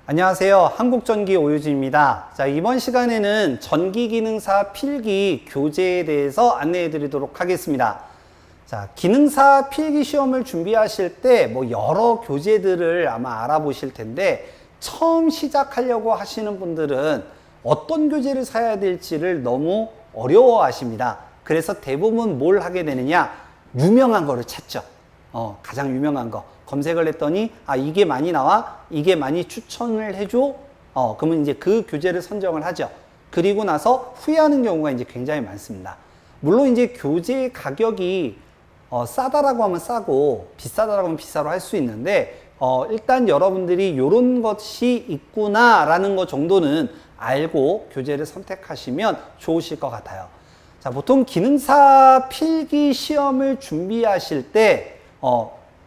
안녕하세요. 한국전기 오유진입니다. 자, 이번 시간에는 전기기능사 필기 교재에 대해서 안내해 드리도록 하겠습니다. 자, 기능사 필기 시험을 준비하실 때 여러 교재들을 아마 알아보실 텐데, 처음 시작하려고 하시는 분들은 어떤 교재를 사야 될지를 너무 어려워 하십니다. 그래서 대부분 뭘 하게 되느냐? 유명한 거를 찾죠. 가장 유명한 거. 검색을 했더니, 이게 많이 나와? 이게 많이 추천을 해줘? 그러면 이제 그 교재를 선정을 하죠. 그리고 나서 후회하는 경우가 이제 굉장히 많습니다. 물론 이제 교재 가격이 싸다라고 하면 싸고 비싸다라고 하면 비싸로 할 수 있는데, 일단 여러분들이 이런 것이 있구나라는 것 정도는 알고 교재를 선택하시면 좋으실 것 같아요. 자, 보통 기능사 필기 시험을 준비하실 때,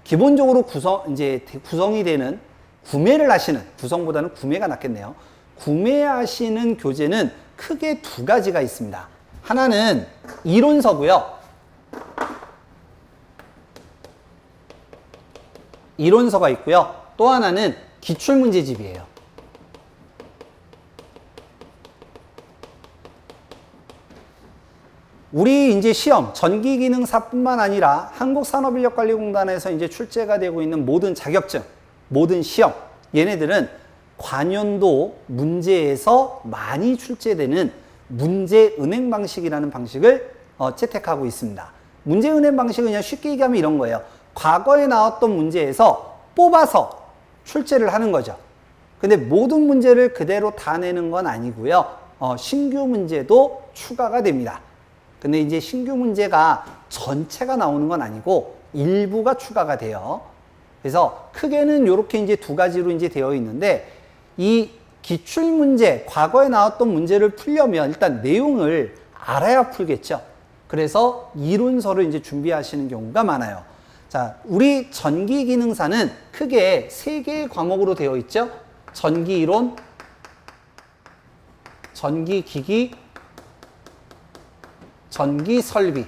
기본적으로 구성이 되는, 구매를 하시는, 구성보다는 구매가 낫겠네요. 구매하시는 교재는 크게 두 가지가 있습니다. 하나는 이론서고요. 이론서가 있고요. 또 하나는 기출문제집이에요. 우리 이제 시험, 전기기능사뿐만 아니라 한국산업인력관리공단에서 이제 출제가 되고 있는 모든 자격증, 모든 시험, 얘네들은 관연도 문제에서 많이 출제되는 문제은행 방식이라는 방식을 채택하고 있습니다. 문제은행 방식은 그냥 쉽게 얘기하면 이런 거예요. 과거에 나왔던 문제에서 뽑아서 출제를 하는 거죠. 근데 모든 문제를 그대로 다 내는 건 아니고요. 신규 문제도 추가가 됩니다. 근데 이제 신규 문제가 전체가 나오는 건 아니고 일부가 추가가 돼요. 그래서 크게는 이렇게 이제 두 가지로 이제 되어 있는데, 이 기출 문제, 과거에 나왔던 문제를 풀려면 일단 내용을 알아야 풀겠죠. 그래서 이론서를 이제 준비하시는 경우가 많아요. 자, 우리 전기기능사는 크게 세 개의 과목으로 되어 있죠. 전기이론, 전기기기, 전기설비.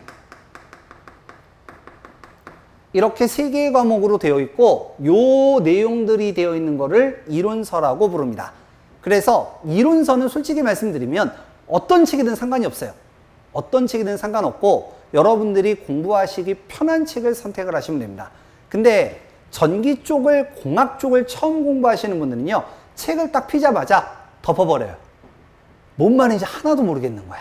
이렇게 세 개의 과목으로 되어 있고, 요 내용들이 되어 있는 거를 이론서라고 부릅니다. 그래서 이론서는 솔직히 말씀드리면 어떤 책이든 상관이 없어요. 어떤 책이든 상관없고 여러분들이 공부하시기 편한 책을 선택을 하시면 됩니다. 근데 전기 쪽을, 공학 쪽을 처음 공부하시는 분들은요, 책을 딱 피자마자 덮어버려요. 뭔 말인지 하나도 모르겠는 거야.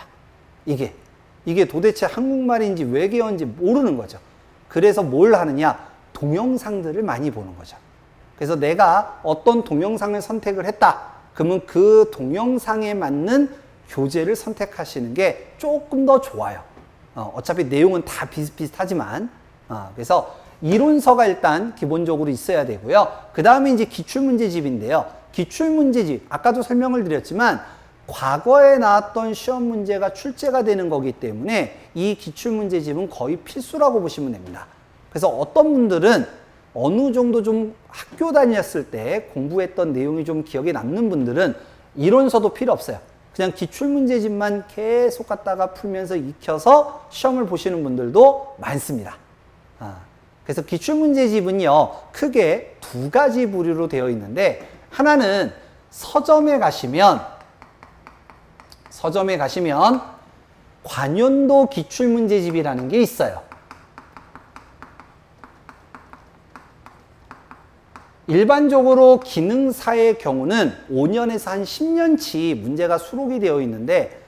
이게 도대체 한국말인지 외계어인지 모르는 거죠. 그래서 뭘 하느냐? 동영상들을 많이 보는 거죠. 그래서 내가 어떤 동영상을 선택을 했다. 그러면 그 동영상에 맞는 교재를 선택하시는 게 조금 더 좋아요. 어차피 내용은 다 비슷비슷하지만. 그래서 이론서가 일단 기본적으로 있어야 되고요. 그 다음에 이제 기출문제집인데요. 기출문제집, 아까도 설명을 드렸지만 과거에 나왔던 시험 문제가 출제가 되는 거기 때문에 이 기출문제집은 거의 필수라고 보시면 됩니다. 그래서 어떤 분들은 어느 정도 좀 학교 다녔을 때 공부했던 내용이 좀 기억에 남는 분들은 이론서도 필요 없어요. 그냥 기출문제집만 계속 갖다가 풀면서 익혀서 시험을 보시는 분들도 많습니다. 그래서 기출문제집은요, 크게 두 가지 부류로 되어 있는데, 하나는 서점에 가시면 관연도 기출문제집이라는 게 있어요. 일반적으로 기능사의 경우는 5년에서 한 10년치 문제가 수록이 되어 있는데,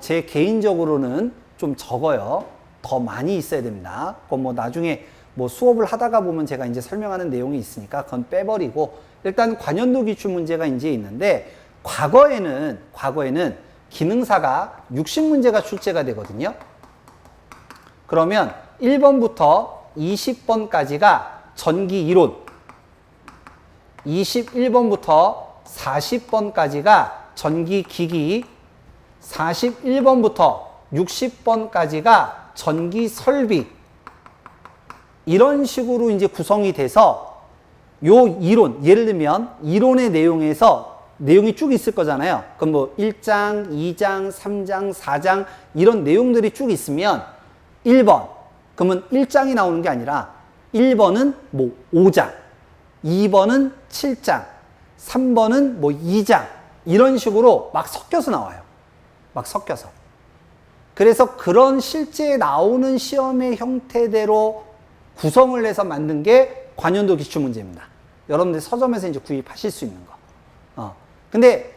제 개인적으로는 좀 적어요. 더 많이 있어야 됩니다. 그건 나중에 수업을 하다가 보면 제가 이제 설명하는 내용이 있으니까 그건 빼버리고, 일단 관연도 기출 문제가 이제 있는데, 과거에는 기능사가 60문제가 출제가 되거든요. 그러면 1번부터 20번까지가 전기 이론, 21번부터 40번까지가 전기 기기, 41번부터 60번까지가 전기 설비. 이런 식으로 이제 구성이 돼서 요 이론, 예를 들면 이론의 내용이 쭉 있을 거잖아요. 그럼 1장, 2장, 3장, 4장 이런 내용들이 쭉 있으면 1번, 그러면 1장이 나오는 게 아니라 1번은 5장, 2번은 7장, 3번은 뭐 2장 이런 식으로 막 섞여서 나와요. 막 섞여서. 그래서 그런 실제 나오는 시험의 형태대로 구성을 해서 만든 게 관연도 기출문제입니다. 여러분들 서점에서 이제 구입하실 수 있는 거. 근데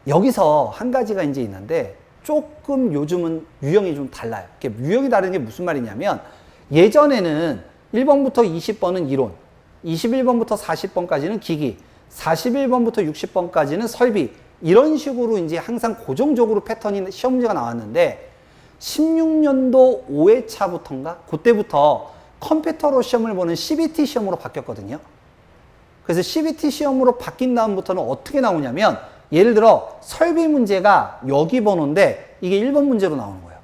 여기서 한 가지가 이제 있는데 조금 요즘은 유형이 좀 달라요. 유형이 다른 게 무슨 말이냐면 예전에는 1번부터 20번은 이론, 21번부터 40번까지는 기기, 41번부터 60번까지는 설비 이런 식으로 이제 항상 고정적으로 패턴이 시험 문제가 나왔는데 16년도 5회차부터인가? 그때부터 컴퓨터로 시험을 보는 CBT 시험으로 바뀌었거든요. 그래서 CBT 시험으로 바뀐 다음부터는 어떻게 나오냐면 예를 들어 설비 문제가 여기 번호인데 이게 1번 문제로 나오는 거예요.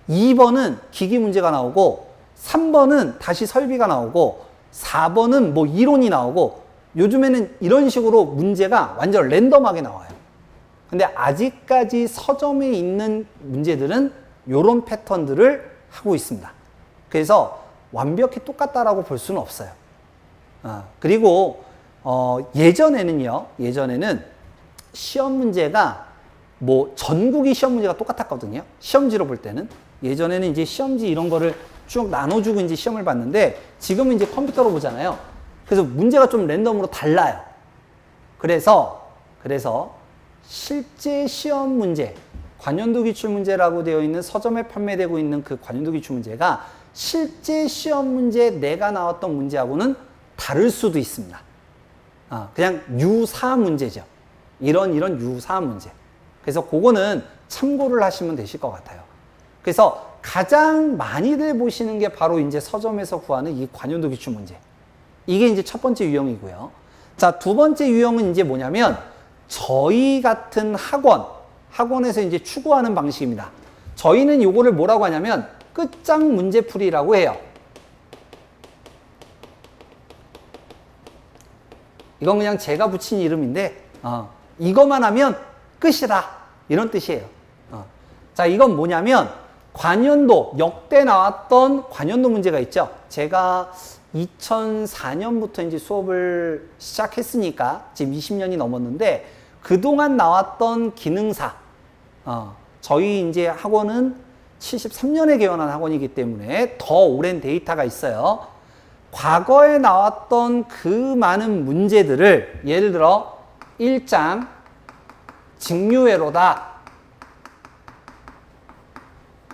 2번은 기기 문제가 나오고 3번은 다시 설비가 나오고 4번은 뭐 이론이 나오고 요즘에는 이런 식으로 문제가 완전 랜덤하게 나와요. 근데 아직까지 서점에 있는 문제들은 이런 패턴들을 하고 있습니다. 그래서 완벽히 똑같다라고 볼 수는 없어요. 그리고 예전에는 시험 문제가 뭐 전국이 시험 문제가 똑같았거든요. 시험지로 볼 때는 예전에는 이제 시험지 이런 거를 쭉 나눠주고 이제 시험을 봤는데 지금은 이제 컴퓨터로 보잖아요. 그래서 문제가 좀 랜덤으로 달라요. 그래서 실제 시험 문제, 관연도 기출 문제라고 되어 있는 서점에 판매되고 있는 그 관연도 기출 문제가 실제 시험 문제 내가 나왔던 문제하고는 다를 수도 있습니다. 그냥 유사 문제죠. 이런 유사 문제. 그래서 그거는 참고를 하시면 되실 것 같아요. 그래서 가장 많이들 보시는 게 바로 이제 서점에서 구하는 이 관연도 기출 문제. 이게 이제 첫 번째 유형이고요. 자, 두 번째 유형은 이제 뭐냐면 저희 같은 학원에서 이제 추구하는 방식입니다. 저희는 요거를 뭐라고 하냐면 끝장 문제풀이라고 해요. 이건 그냥 제가 붙인 이름인데 이것만 하면 끝이다 이런 뜻이에요. 자, 이건 뭐냐면 관연도 역대 나왔던 관연도 문제가 있죠. 제가 2004년부터 이제 수업을 시작했으니까 지금 20년이 넘었는데 그동안 나왔던 기능사 저희 이제 학원은 73년에 개원한 학원이기 때문에 더 오랜 데이터가 있어요. 과거에 나왔던 그 많은 문제들을 예를 들어 1장 직류회로다.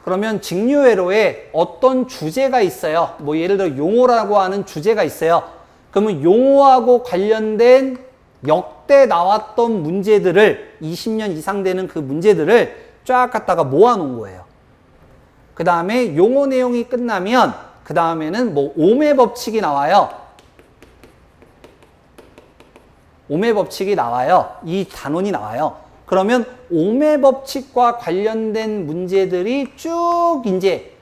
그러면 직류회로에 어떤 주제가 있어요. 뭐 예를 들어 용어라고 하는 주제가 있어요. 그러면 용어하고 관련된 역대 나왔던 문제들을 20년 이상 되는 그 문제들을 쫙 갖다가 모아놓은 거예요. 그 다음에 용어 내용이 끝나면 그 다음에는 뭐 오매 법칙이 나와요. 오매 법칙이 나와요. 이 단원이 나와요. 그러면 오매 법칙과 관련된 문제들이 쭉 이제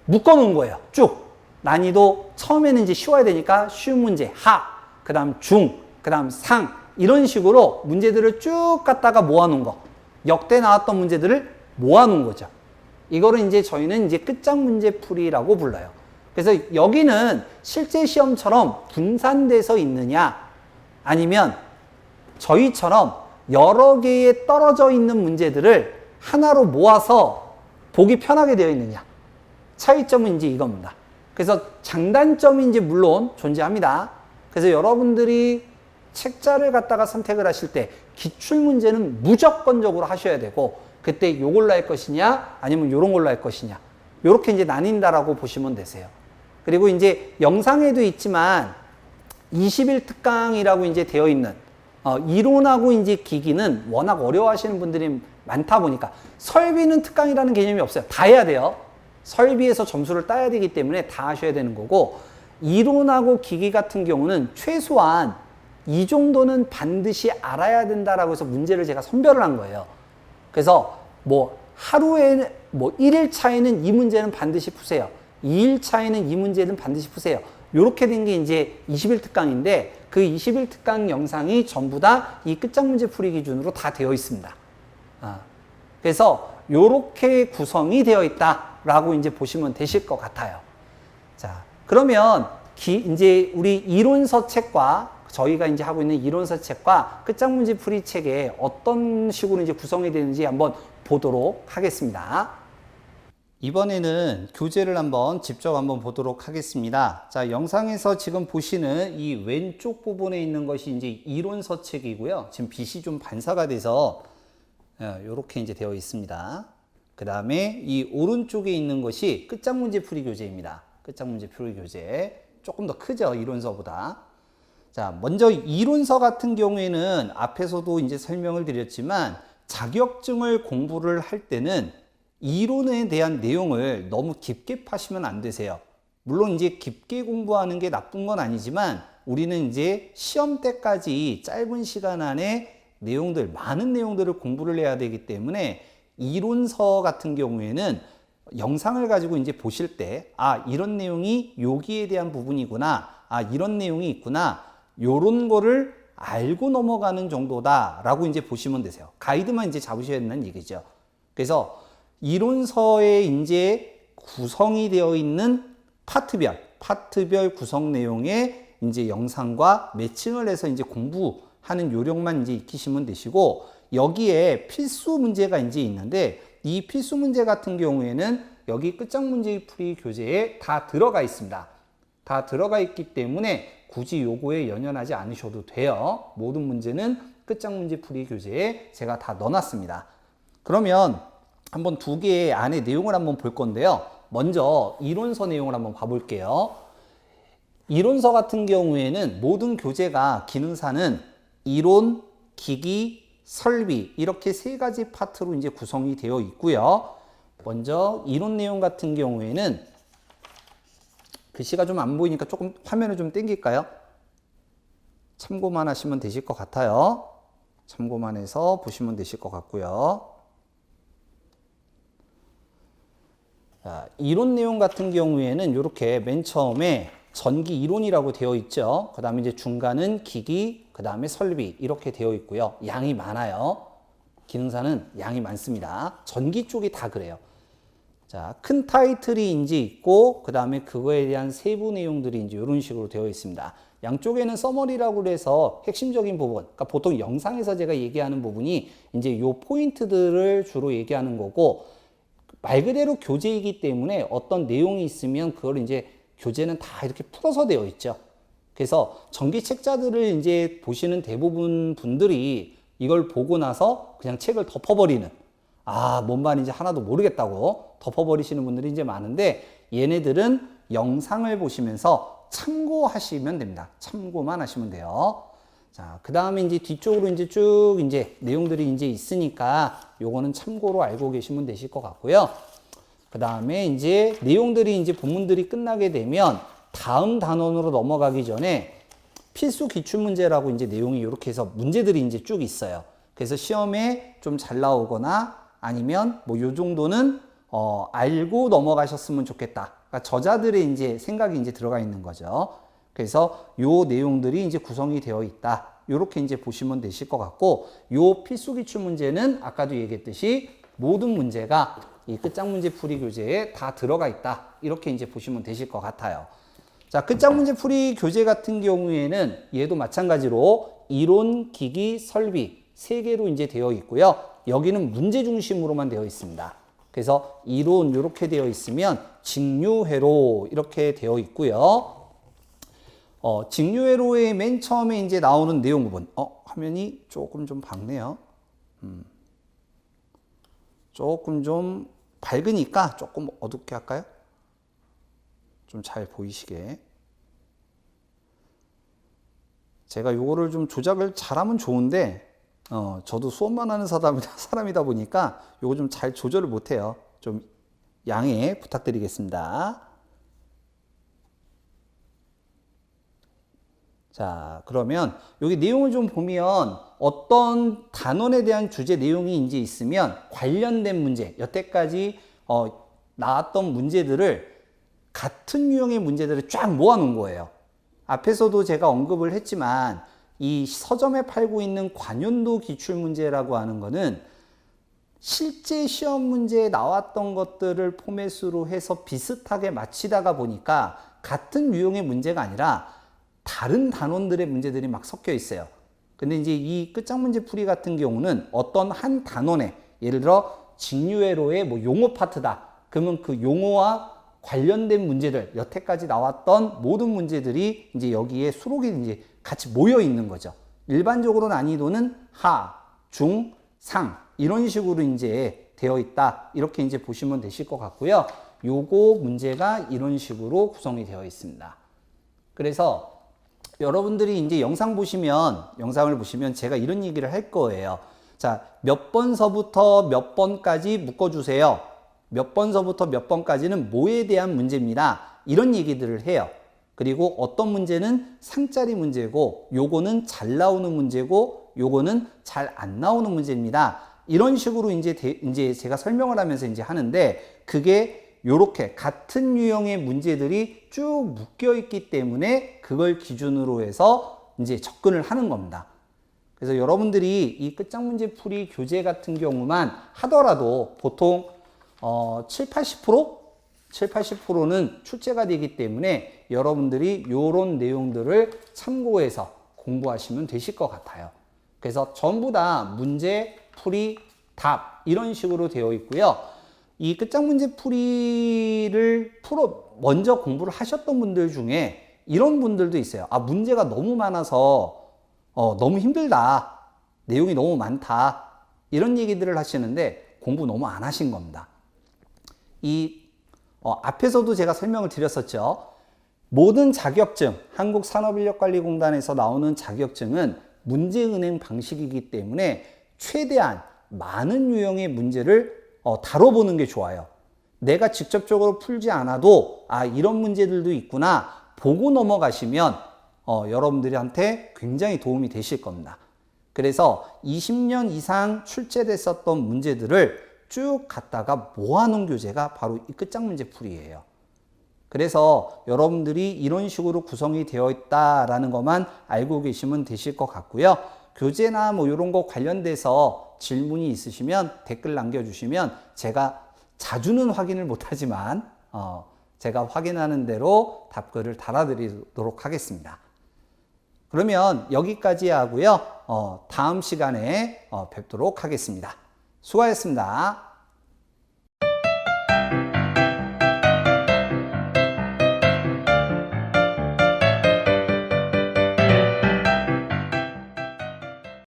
묶어 놓은 거예요. 쭉. 난이도 처음에는 이제 쉬워야 되니까 쉬운 문제 하, 그 다음 중, 그 다음 상 이런 식으로 문제들을 쭉 갖다가 모아 놓은 거. 역대 나왔던 문제들을 모아 놓은 거죠. 이거를 이제 저희는 이제 끝장 문제풀이라고 불러요. 그래서 여기는 실제 시험처럼 분산돼서 있느냐 아니면 저희처럼 여러 개의 떨어져 있는 문제들을 하나로 모아서 보기 편하게 되어 있느냐. 차이점은 이제 이겁니다. 그래서 장단점이 이제 물론 존재합니다. 그래서 여러분들이 책자를 갖다가 선택을 하실 때 기출문제는 무조건적으로 하셔야 되고 그때 요걸로 할 것이냐 아니면 요런 걸로 할 것이냐. 요렇게 이제 나뉜다라고 보시면 되세요. 그리고 이제 영상에도 있지만 21특강이라고 이제 되어 있는 이론하고 이제 기기는 워낙 어려워하시는 분들이 많다 보니까 설비는 특강이라는 개념이 없어요. 다 해야 돼요. 설비에서 점수를 따야 되기 때문에 다 하셔야 되는 거고 이론하고 기기 같은 경우는 최소한 이 정도는 반드시 알아야 된다라고 해서 문제를 제가 선별을 한 거예요. 그래서 뭐 하루에 뭐 1일 차에는 이 문제는 반드시 푸세요. 2일 차에는 이 문제는 반드시 푸세요. 요렇게 된 게 이제 21특강인데 그 21특강 영상이 전부 다 이 끝장 문제 풀이 기준으로 다 되어 있습니다. 그래서 요렇게 구성이 되어 있다라고 이제 보시면 되실 것 같아요. 자, 그러면 이제 우리 이론서 책과 저희가 이제 하고 있는 이론서 책과 끝장 문제 풀이 책에 어떤 식으로 이제 구성이 되는지 한번 보도록 하겠습니다. 이번에는 교재를 한번 직접 한번 보도록 하겠습니다. 자, 영상에서 지금 보시는 이 왼쪽 부분에 있는 것이 이제 이론서 책이고요. 지금 빛이 좀 반사가 돼서 이렇게 이제 되어 있습니다. 그 다음에 이 오른쪽에 있는 것이 끝장 문제 풀이 교재입니다. 끝장 문제 풀이 교재. 조금 더 크죠, 이론서보다. 자, 먼저 이론서 같은 경우에는 앞에서도 이제 설명을 드렸지만 자격증을 공부를 할 때는 이론에 대한 내용을 너무 깊게 파시면 안 되세요. 물론 이제 깊게 공부하는 게 나쁜 건 아니지만 우리는 이제 시험 때까지 짧은 시간 안에 내용들, 많은 내용들을 공부를 해야 되기 때문에 이론서 같은 경우에는 영상을 가지고 이제 보실 때, 아, 이런 내용이 여기에 대한 부분이구나. 아, 이런 내용이 있구나. 요런 거를 알고 넘어가는 정도다라고 이제 보시면 되세요. 가이드만 이제 잡으셔야 된다는 얘기죠. 그래서 이론서에 이제 구성이 되어 있는 파트별 구성 내용의 이제 영상과 매칭을 해서 이제 공부하는 요령만 이제 익히시면 되시고, 여기에 필수 문제가 이제 있는데 이 필수 문제 같은 경우에는 여기 끝장 문제 풀이 교재에 다 들어가 있습니다. 다 들어가 있기 때문에 굳이 요거에 연연하지 않으셔도 돼요. 모든 문제는 끝장 문제 풀이 교재에 제가 다 넣어놨습니다. 그러면 한번 두 개의 안에 내용을 한번 볼 건데요. 먼저 이론서 내용을 한번 봐볼게요. 이론서 같은 경우에는 모든 교재가 기능사는 이론, 기기, 설비 이렇게 세 가지 파트로 이제 구성이 되어 있고요. 먼저 이론 내용 같은 경우에는 글씨가 좀 안 보이니까 조금 화면을 좀 당길까요? 참고만 하시면 되실 것 같아요. 참고만 해서 보시면 되실 것 같고요. 자, 이론 내용 같은 경우에는 이렇게 맨 처음에 전기 이론이라고 되어 있죠. 그 다음에 이제 중간은 기기, 그 다음에 설비 이렇게 되어 있고요. 양이 많아요. 기능사는 양이 많습니다. 전기 쪽이 다 그래요. 자, 큰 타이틀이 이제 있고, 그 다음에 그거에 대한 세부 내용들이 이제 이런 식으로 되어 있습니다. 양쪽에는 서머리라고 해서 핵심적인 부분, 그러니까 보통 영상에서 제가 얘기하는 부분이 이제 요 포인트들을 주로 얘기하는 거고, 말 그대로 교재이기 때문에 어떤 내용이 있으면 그걸 이제 교재는 다 이렇게 풀어서 되어 있죠. 그래서 전기책자들을 이제 보시는 대부분 분들이 이걸 보고 나서 그냥 책을 덮어버리는, 아, 뭔 말인지 하나도 모르겠다고 덮어버리시는 분들이 이제 많은데, 얘네들은 영상을 보시면서 참고하시면 됩니다. 참고만 하시면 돼요. 자, 그 다음에 이제 뒤쪽으로 이제 쭉 이제 내용들이 이제 있으니까 요거는 참고로 알고 계시면 되실 것 같고요. 그 다음에 이제 내용들이 이제 본문들이 끝나게 되면 다음 단원으로 넘어가기 전에 필수 기출문제라고 이제 내용이 이렇게 해서 문제들이 이제 쭉 있어요. 그래서 시험에 좀 잘 나오거나 아니면 뭐 요 정도는 알고 넘어가셨으면 좋겠다. 그러니까 저자들의 이제 생각이 이제 들어가 있는 거죠. 그래서 요 내용들이 이제 구성이 되어 있다. 요렇게 이제 보시면 되실 것 같고, 요 필수 기출 문제는 아까도 얘기했듯이 모든 문제가 이 끝장 문제 풀이 교재에 다 들어가 있다. 이렇게 이제 보시면 되실 것 같아요. 자, 끝장 문제 풀이 교재 같은 경우에는 얘도 마찬가지로 이론, 기기, 설비 세 개로 이제 되어 있고요. 여기는 문제 중심으로만 되어 있습니다. 그래서 이론 이렇게 되어 있으면 직류회로 이렇게 되어 있고요. 직류회로의 맨 처음에 이제 나오는 내용 부분. 화면이 조금 좀 밝네요. 조금 좀 밝으니까 조금 어둡게 할까요? 좀 잘 보이시게. 제가 요거를 좀 조작을 잘하면 좋은데, 저도 수업만 하는 사람이다 보니까 요거 좀 잘 조절을 못해요. 좀 양해 부탁드리겠습니다. 자, 그러면 여기 내용을 좀 보면 어떤 단원에 대한 주제 내용이 이제 있으면 관련된 문제, 여태까지 나왔던 문제들을 같은 유형의 문제들을 쫙 모아놓은 거예요. 앞에서도 제가 언급을 했지만 이 서점에 팔고 있는 관연도 기출문제라고 하는 거는 실제 시험 문제에 나왔던 것들을 포맷으로 해서 비슷하게 맞히다가 보니까 같은 유형의 문제가 아니라 다른 단원들의 문제들이 막 섞여 있어요. 근데 이제 이 끝장문제 풀이 같은 경우는 어떤 한 단원에, 예를 들어 직류회로의 뭐 용어 파트다. 그러면 그 용어와 관련된 문제들, 여태까지 나왔던 모든 문제들이 이제 여기에 수록이 이제 같이 모여 있는 거죠. 일반적으로 난이도는 하, 중, 상 이런 식으로 이제 되어 있다. 이렇게 이제 보시면 되실 것 같고요. 요거 문제가 이런 식으로 구성이 되어 있습니다. 그래서 여러분들이 이제 영상을 보시면 제가 이런 얘기를 할 거예요. 자, 몇 번서부터 몇 번까지 묶어주세요. 몇 번서부터 몇 번까지는 뭐에 대한 문제입니다. 이런 얘기들을 해요. 그리고 어떤 문제는 상짜리 문제고, 요거는 잘 나오는 문제고, 요거는 잘 안 나오는 문제입니다. 이런 식으로 이제 제가 설명을 하면서 이제 하는데, 그게 요렇게 같은 유형의 문제들이 쭉 묶여 있기 때문에 그걸 기준으로 해서 이제 접근을 하는 겁니다. 그래서 여러분들이 이 끝장문제 풀이 교재 같은 경우만 하더라도 보통 80%는 출제가 되기 때문에 여러분들이 요런 내용들을 참고해서 공부하시면 되실 것 같아요. 그래서 전부 다 문제, 풀이, 답 이런 식으로 되어 있고요. 이 끝장문제 풀이를 먼저 공부를 하셨던 분들 중에 이런 분들도 있어요. 아, 문제가 너무 많아서 너무 힘들다. 내용이 너무 많다. 이런 얘기들을 하시는데 공부 너무 안 하신 겁니다. 앞에서도 제가 설명을 드렸었죠. 모든 자격증, 한국산업인력관리공단에서 나오는 자격증은 문제은행 방식이기 때문에 최대한 많은 유형의 문제를 다뤄보는 게 좋아요. 내가 직접적으로 풀지 않아도 이런 문제들도 있구나 보고 넘어가시면 여러분들한테 굉장히 도움이 되실 겁니다. 그래서 20년 이상 출제됐었던 문제들을 쭉 갖다가 모아놓은 교재가 바로 이 끝장문제 풀이에요. 그래서 여러분들이 이런 식으로 구성이 되어 있다라는 것만 알고 계시면 되실 것 같고요. 교재나 뭐 이런 거 관련돼서 질문이 있으시면 댓글 남겨주시면 제가 자주는 확인을 못하지만 제가 확인하는 대로 답글을 달아드리도록 하겠습니다. 그러면 여기까지 하고요. 다음 시간에 뵙도록 하겠습니다. 수고하셨습니다.